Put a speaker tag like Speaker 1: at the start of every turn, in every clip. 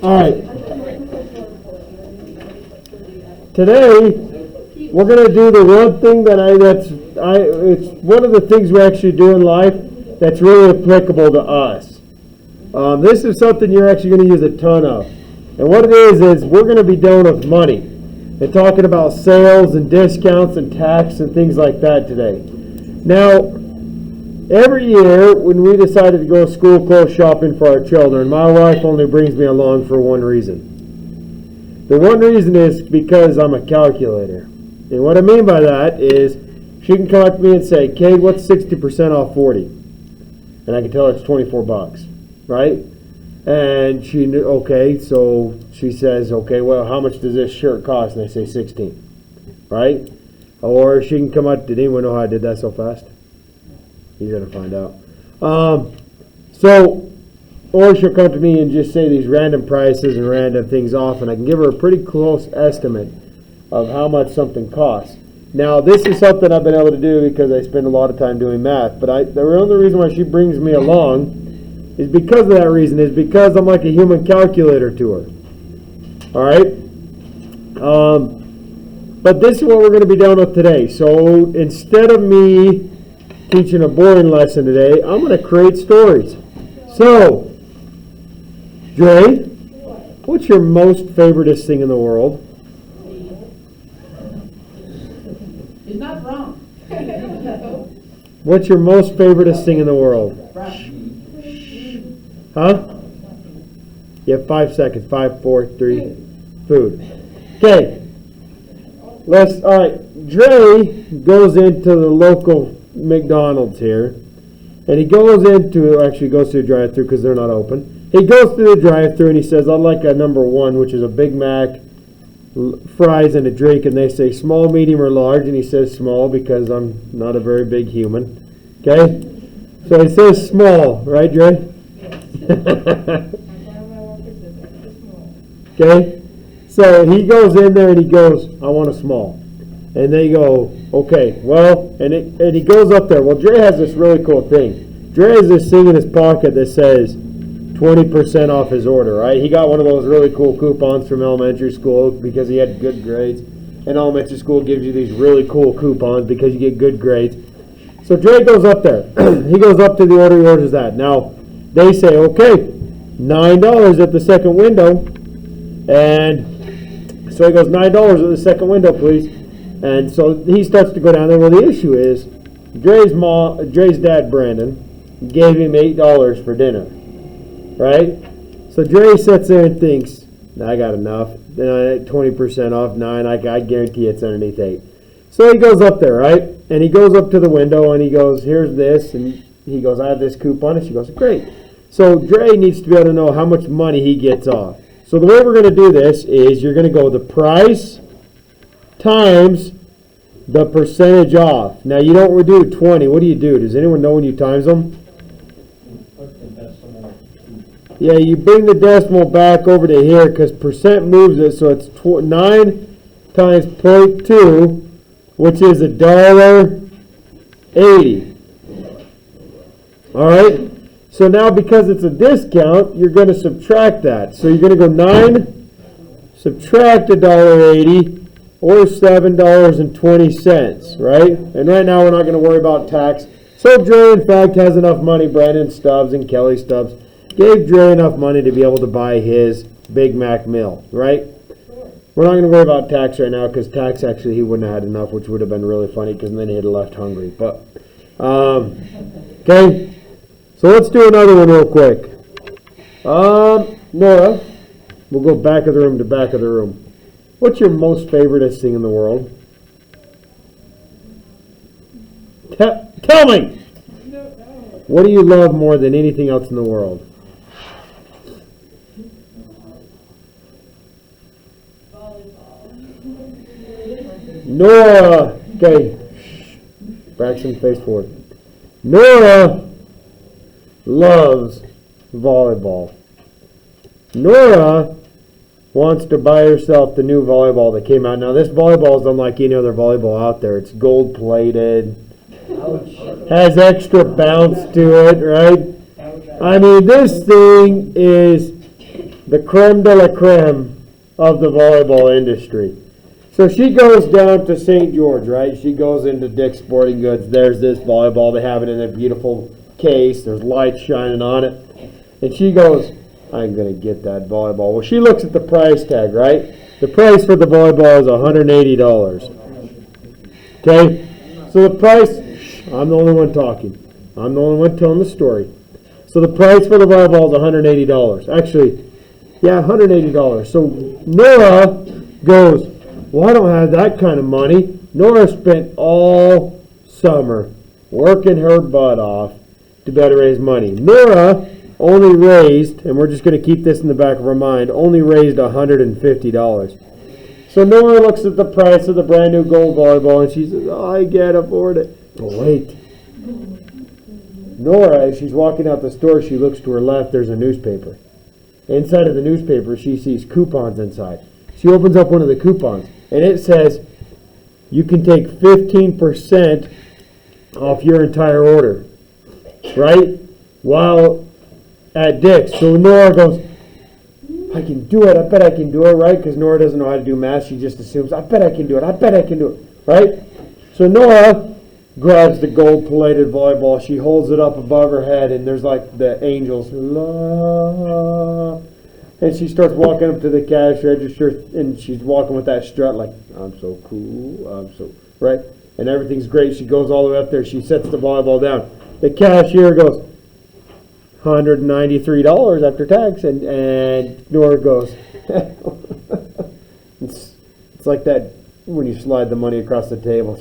Speaker 1: All right. Today, we're going to do the one thing it's one of the things we actually do in life that's really applicable to us. This is something you're actually going to use a ton of. And what it is we're going to be dealing with money and talking about sales and discounts and tax and things like that today. Now, every year when we decided to go school clothes shopping for our children, my wife only brings me along for one reason. The one reason is because I'm a calculator. And what I mean by that is she can come up to me and say, Cade, what's 60% off 40? And I can tell her it's $24, right? And she knew, okay, so she says, okay, well, how much does this shirt cost? And I say 16, right? Or she can come up, did anyone know how I did that so fast? You're going to find out. Or she'll come to me and just say these random prices and random things off, and I can give her a pretty close estimate of how much something costs. Now, this is something I've been able to do because I spend a lot of time doing math, but the only reason why she brings me along is because of that reason, is because I'm like a human calculator to her. All right? But this is what we're going to be dealing with today. So instead of me teaching a boring lesson today, I'm going to create stories. So, Dre, what's your most favoriteest thing in the world?
Speaker 2: He's not wrong.
Speaker 1: What's your most favoriteest thing in the world? Huh? You have 5 seconds. 5, 4, 3. Food. Okay. All right. Dre goes into the local McDonald's here, and he goes through the drive-thru because they're not open. He goes through the drive-thru and he says, I'd like a number 1, which is a Big Mac, fries, and a drink. And they say small, medium, or large, and he says small because I'm not a very big human. Okay? So he says small, right, Dre? Okay? So he goes in there and he goes, I want a small. And they go, okay, well, and he goes up there. Well, Dre has this really cool thing. Dre has this thing in his pocket that says 20% off his order, right? He got one of those really cool coupons from elementary school because he had good grades. And elementary school gives you these really cool coupons because you get good grades. So Dre goes up there. He goes up to the order, he orders that. Now, they say, okay, $9 at the second window. And so he goes, $9 at the second window, please. And so he starts to go down there. Well, the issue is Dre's dad, Brandon, gave him $8 for dinner, right? So Dre sits there and thinks, I got enough. 20% off 9. I guarantee it's underneath 8. So he goes up there, right? And he goes up to the window and he goes, here's this. And he goes, I have this coupon. And she goes, great. So Dre needs to be able to know how much money he gets off. So the way we're going to do this is you're going to go the price times the percentage off. Now you don't do 20. What do you do? Does anyone know when you times them? Yeah, you bring the decimal back over to here because percent moves it, so it's 9 times 0.2, which is $1.80. All right. So now because it's a discount, you're going to subtract that. So you're going to go 9, subtract $1.80. Or $7.20, right? And right now we're not going to worry about tax. So Dre, in fact, has enough money. Brandon Stubbs and Kelly Stubbs gave Dre enough money to be able to buy his Big Mac meal, right? We're not going to worry about tax right now because tax actually he wouldn't have had enough, which would have been really funny because then he'd have left hungry. But okay, so let's do another one real quick. Nora, we'll go back of the room to back of the room. What's your most favoriteest thing in the world? Tell me! What do you love more than anything else in the world?
Speaker 3: Volleyball.
Speaker 1: Nora! Okay. Braxton, face forward. Nora loves volleyball. Nora wants to buy herself the new volleyball that came out. Now, this volleyball is unlike any other volleyball out there. It's gold-plated, has extra bounce to it, right? I mean, this thing is the creme de la creme of the volleyball industry. So she goes down to St. George, right? She goes into Dick's Sporting Goods. There's this volleyball. They have it in a beautiful case. There's lights shining on it. And she goes, I'm going to get that volleyball. Well, she looks at the price tag, right? The price for the volleyball is $180. Okay? So the price, I'm the only one talking. I'm the only one telling the story. So the price for the volleyball is $180. Actually, yeah, $180. So Nora goes, well, I don't have that kind of money. Nora spent all summer working her butt off to better raise money. Nora only raised, and we're just going to keep this in the back of our mind, only raised $150. So Nora looks at the price of the brand new gold volleyball and she says, oh, I can't afford it. But wait. Nora, as she's walking out the store, she looks to her left, there's a newspaper. Inside of the newspaper, she sees coupons inside. She opens up one of the coupons, and it says, you can take 15% off your entire order, right? While at Dick's. So Nora goes, I can do it. I bet I can do it, right? Because Nora doesn't know how to do math. She just assumes, I bet I can do it. I bet I can do it, right? So Nora grabs the gold-plated volleyball. She holds it up above her head, and there's like the angels. La. And she starts walking up to the cash register, and she's walking with that strut like, I'm so cool, I'm so, right? And everything's great. She goes all the way up there. She sets the volleyball down. The cashier goes, $193 after tax. And Nora goes, it's like that when you slide the money across the table.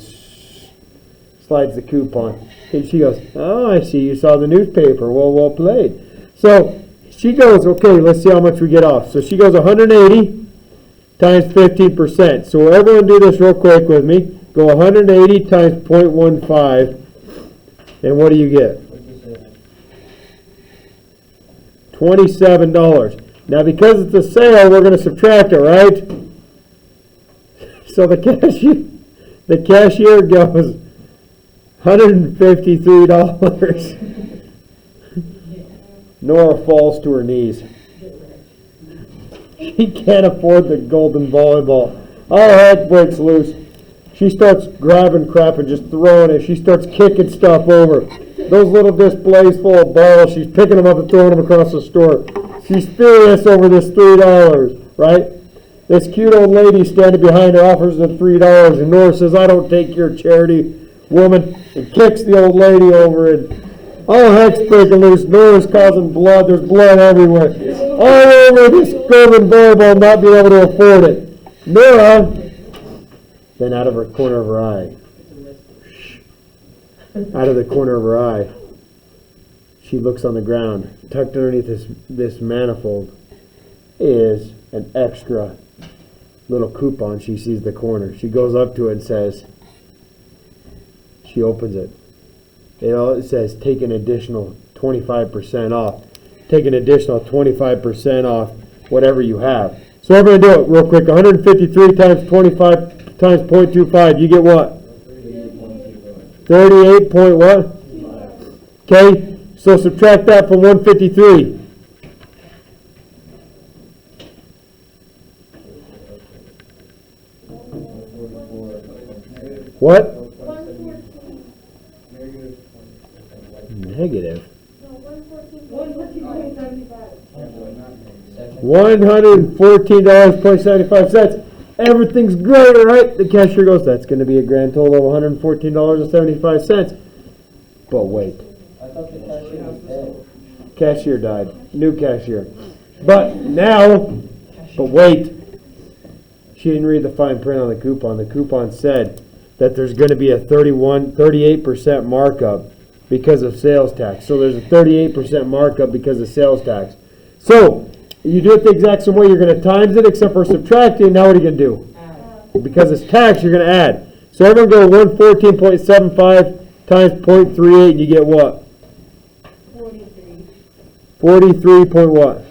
Speaker 1: Slides the coupon. And she goes, oh, I see you saw the newspaper. Well played. So she goes, okay, let's see how much we get off. So she goes 180 times 15%. So everyone do this real quick with me. Go 180 times 0.15. And what do you get? $27. Now because it's a sale, we're going to subtract it, right? So the cashier goes $153. Nora falls to her knees. She can't afford the golden volleyball. All heck breaks loose. She starts grabbing crap and just throwing it. She starts kicking stuff over. Those little displays full of balls, she's picking them up and throwing them across the store. She's furious over this $3, right? This cute old lady standing behind her offers them $3, and Nora says, I don't take your charity, woman, and kicks the old lady over, and all heck's breaking loose. Nora's causing blood. There's blood everywhere. All over this golden volleyball, not being able to afford it. Nora, then out of her corner of her eye, out of the corner of her eye, she looks on the ground. Tucked underneath this manifold is an extra little coupon. She sees the corner. She goes up to it and says, she opens it. It says take an additional 25% off. Take an additional 25% off whatever you have. So we're going to do it real quick. 153 times 25 times 0.25. You get what? 38 point what? Okay. So subtract that from 153. What? Negative. $114.75. Everything's great, right? The cashier goes, that's going to be a grand total of $114.75. But wait.
Speaker 4: I thought the cashier was dead.
Speaker 1: Cashier died. New cashier. But wait. She didn't read the fine print on the coupon. The coupon said that there's going to be a 38% markup because of sales tax. So there's a 38% markup because of sales tax. So you do it the exact same way. You're going to times it except for subtracting. Now what are you going to do? Because it's tax, you're going to add. So everyone go 114.75 times 0.38 and you get what? 43 point what?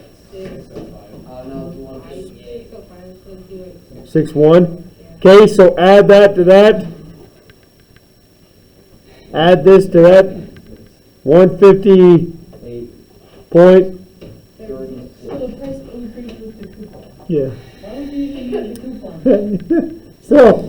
Speaker 1: 6.1. Okay, so add that to that. Add this to that. 158. Point.
Speaker 3: So the price increased with the coupon.
Speaker 1: Yeah.
Speaker 2: Why would you even use the coupon?
Speaker 1: So,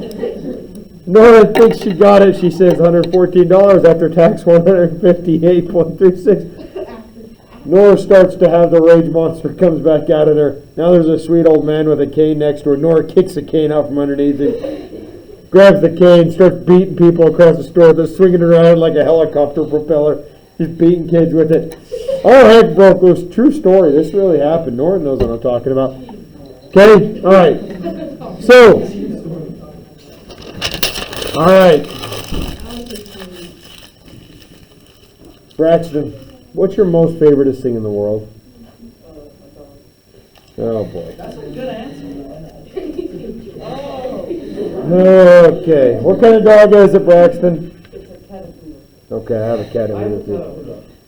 Speaker 1: Nora thinks she got it. She says $114 after tax, 158.36. Nora starts to have the rage monster comes back out of there. Now there's a sweet old man with a cane next to her. Nora kicks the cane out from underneath it, grabs the cane, starts beating people across the store. They're swinging it around like a helicopter propeller. Just beating kids with it. All heck broke loose. True story. This really happened. Nora knows what I'm talking about. Okay? All right. So, all right. Braxton, what's your most favorite to sing in the world? Oh, boy.
Speaker 2: That's a good answer.
Speaker 1: Okay. What kind of dog is it, Braxton?
Speaker 4: It's a caterpillar.
Speaker 1: Okay, I have a cat in here, too.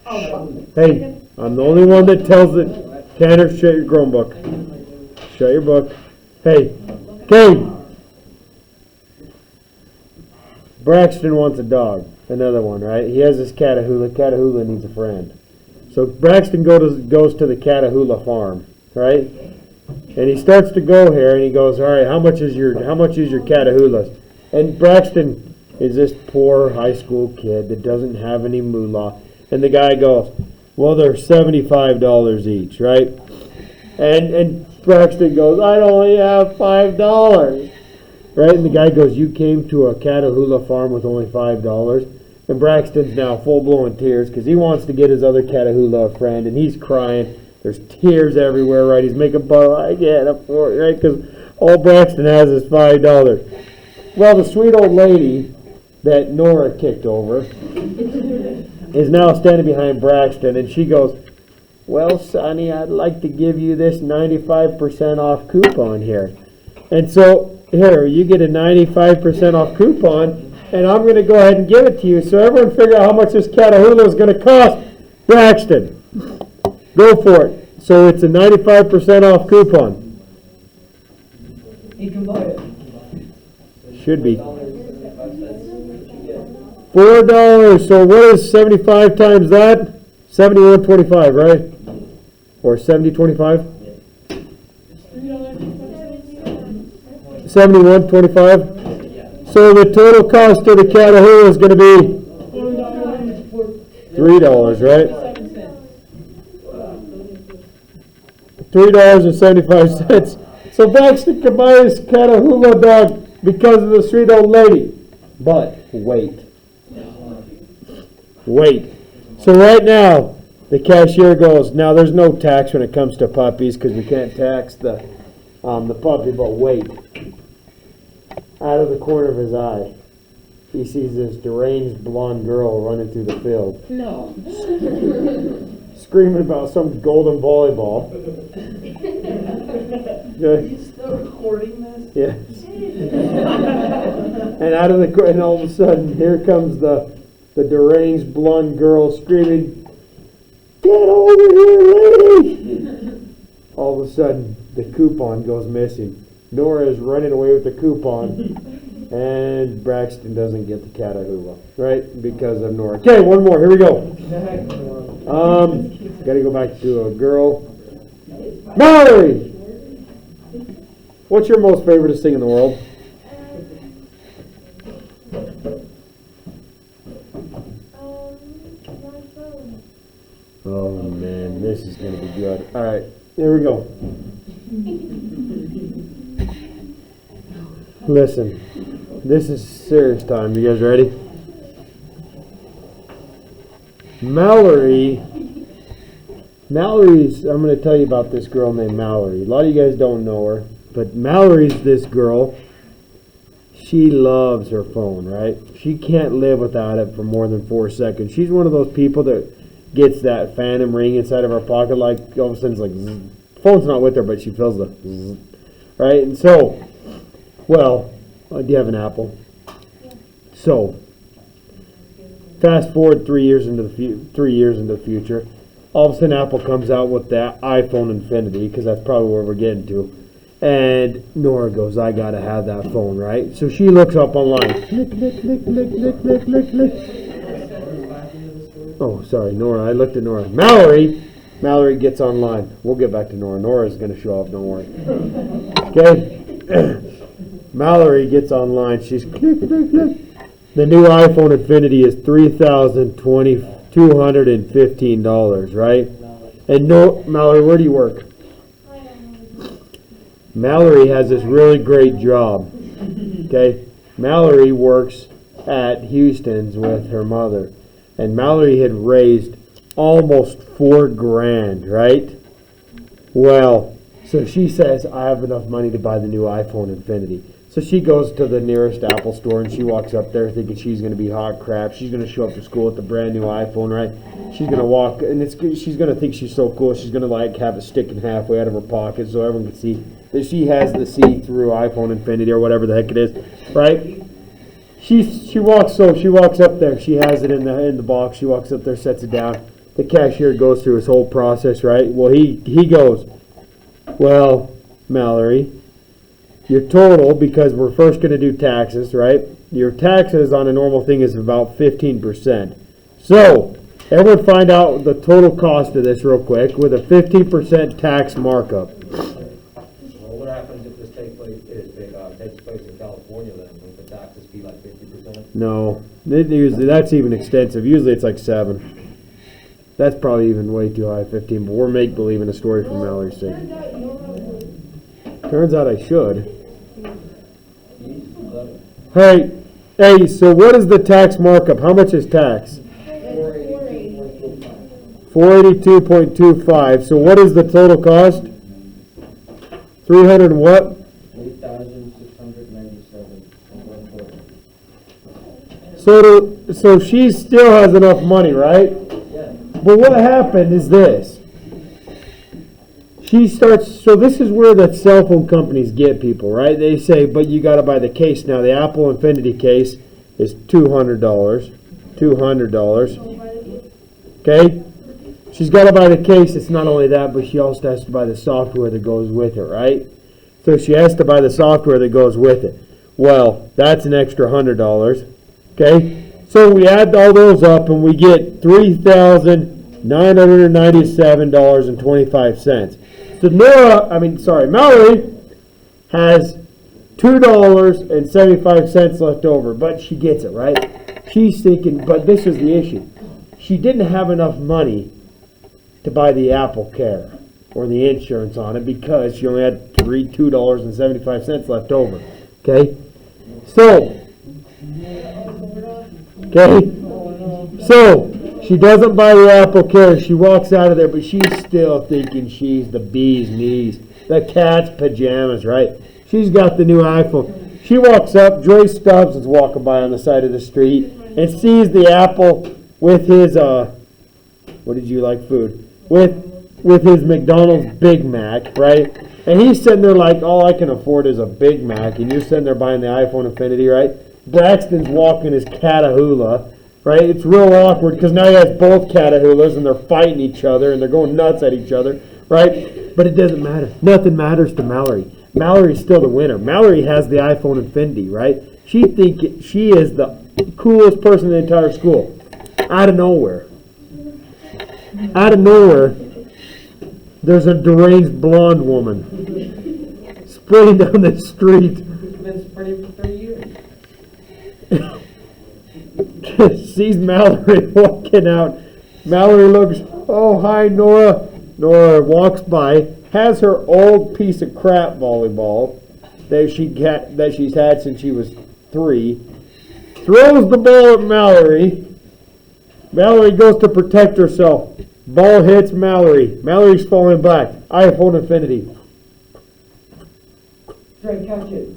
Speaker 2: Oh,
Speaker 1: Hey, I'm the only one that tells it. Tanner, shut your Chromebook. Shut your book. Hey, Kane. Braxton wants a dog. Another one, right? He has this Catahoula. Catahoula needs a friend. So Braxton goes to the Catahoula farm, right? And he starts to go here, and he goes, "All right, how much is your Catahoula?" And Braxton is this poor high school kid that doesn't have any moolah. And the guy goes, "Well, they're $75 each, right?" And Braxton goes, "I only have $5. Right? And the guy goes, "You came to a Catahoula farm with only $5? And Braxton's now full-blown tears because he wants to get his other Catahoula a friend, and he's crying. There's tears everywhere, right? He's making butt. I can't afford it, right? Because all Braxton has is $5. Well, the sweet old lady that Nora kicked over is now standing behind Braxton, and she goes, "Well, Sonny, I'd like to give you this 95% off coupon here." And so, here, you get a 95% off coupon, and I'm going to go ahead and give it to you. So everyone figure out how much this Catahoula is going to cost. Braxton, go for it. So it's a 95% off coupon.
Speaker 4: You can buy it.
Speaker 1: Should be $4. So what is 75 times that? 71.25, right? Or 70.25? $71.25. So the total cost of the Catahoula is going to be $3, right? $3.75. So Braxton can buy his Catahoula dog because of the sweet old lady. But wait. So right now, the cashier goes, now there's no tax when it comes to puppies because we can't tax the puppy, but wait. Out of the corner of his eye, he sees this deranged blonde girl running through the field.
Speaker 3: No.
Speaker 1: Screaming about some golden volleyball.
Speaker 2: Are you still recording this?
Speaker 1: Yes. And and all of a sudden, here comes the deranged blonde girl screaming, "Get over here, lady!" All of a sudden, the coupon goes missing. Nora is running away with the coupon, and Braxton doesn't get the Catahoula, right? Because of Nora. Okay, one more. Here we go. Got to go back to a girl. Mallory! What's your most favorite thing in the world?
Speaker 3: My phone.
Speaker 1: Oh, man, this is going to be good. All right, here we go. Listen, this is serious time. You guys ready? Mallory's, I'm going to tell you about this girl named Mallory. A lot of you guys don't know her, but Mallory's this girl. She loves her phone, right? She can't live without it for more than 4 seconds. She's one of those people that gets that phantom ring inside of her pocket, like all of a sudden it's like, zzz. Phone's not with her, but she feels the zzz, right? And so, well, do you have an Apple? Yeah. So, fast forward 3 years into the future, all of a sudden Apple comes out with that iPhone Infinity, because that's probably where we're getting to. And Nora goes, I gotta have that phone, right? So she looks up online. Click, click, click, click, click, click, click, click. Oh, sorry, Nora. I looked at Nora. Mallory Mallory gets online. We'll get back to Nora. Nora's going to show up, don't worry. Okay? Mallory gets online. She's click, click, click. The new iPhone Infinity is $215, right? And no, Mallory, where do you work? Mallory has this really great job. Okay? Mallory works at Houston's with her mother. And Mallory had raised almost $4,000, right? Well, so she says, I have enough money to buy the new iPhone Infinity. So she goes to the nearest Apple store and she walks up there thinking she's going to be hot crap. She's going to show up to school with the brand new iPhone, right? She's going to walk and she's going to think she's so cool. She's going to like have it sticking halfway out of her pocket so everyone can see that she has the see-through iPhone Infinity or whatever the heck it is, right? She walks up there. She has it in the box. She walks up there, sets it down. The cashier goes through his whole process, right? Well, he goes, well, Mallory, your total, because we're first going to do taxes, right? Your taxes on a normal thing is about 15%. So, everyone find out the total cost of this real quick with a 15% tax markup.
Speaker 5: Well, what happens if this takes place in California then? Would the taxes be like 50%?
Speaker 1: No, that's even extensive. Usually it's like 7. That's probably even way too high, 15. But we're make-believing a story from Mallory's sake. Turns out I should. Hey, so what is the tax markup? How much is tax? 482.25. So what is the total cost? 300 and what?
Speaker 5: 8,697.
Speaker 1: So she still has enough money, right?
Speaker 5: Yeah.
Speaker 1: But what happened is this. So this is where the cell phone companies get people, right? They say, but you got to buy the case. Now, the Apple Infinity case is $200. $200. Okay? She's got to buy the case. It's not only that, but she also has to buy the software that goes with it, right? So she has to buy the software that goes with it. Well, that's an extra $100. Okay? So we add all those up and we get $3,997.25. So Mallory has $2.75 left over, but she gets it, right? She's thinking, but this is the issue. She didn't have enough money to buy the Apple Care or the insurance on it because she only had $2.75 left over. Okay? So she doesn't buy the Apple Care. She walks out of there, but she's still thinking she's the bee's knees, the cat's pajamas, right? She's got the new iPhone. She walks up. Dre Stubbs is walking by on the side of the street and sees the Apple with his what did you like food? With his McDonald's Big Mac, right? And he's sitting there like, all I can afford is a Big Mac, and you're sitting there buying the iPhone Infinity, right? Braxton's walking his Catahoula, right? It's real awkward because now he has both Catahoulas and they're fighting each other and they're going nuts at each other, right? But it doesn't matter. Nothing matters to Mallory. Mallory's still the winner. Mallory has the iPhone Infinity, right? She thinks she is the coolest person in the entire school. Out of nowhere, there's a deranged blonde woman sprinting down the street.
Speaker 4: She's been sprinting for 3 years.
Speaker 1: Sees Mallory walking out. Mallory looks, oh, hi, Nora. Nora walks by, has her old piece of crap volleyball that she's had since she was 3, throws the ball at Mallory. Mallory goes to protect herself. Ball hits Mallory. Mallory's falling back. iPhone Infinity.
Speaker 4: Dre, catch it.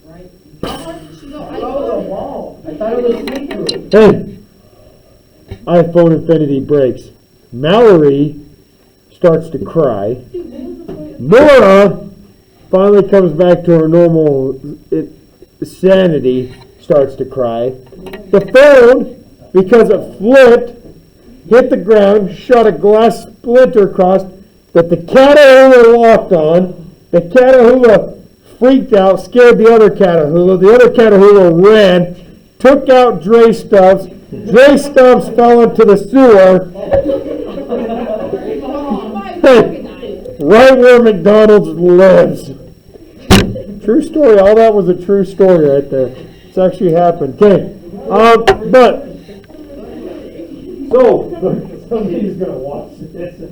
Speaker 3: Right?
Speaker 4: Throw the ball. I thought it was see-through.
Speaker 1: Hey! iPhone Infinity breaks. Mallory starts to cry. Nora finally comes back to her normal sanity, starts to cry. The phone, because it flipped, hit the ground, shot a glass splinter across that the Catahoula locked on. The Catahoula freaked out, scared the other Catahoula. The other Catahoula ran, took out Dre Stubbs, Dre Stumps fell into the sewer right where McDonald's lives. True story. All that was a true story right there. It's actually happened. Okay. But so somebody's gonna watch this.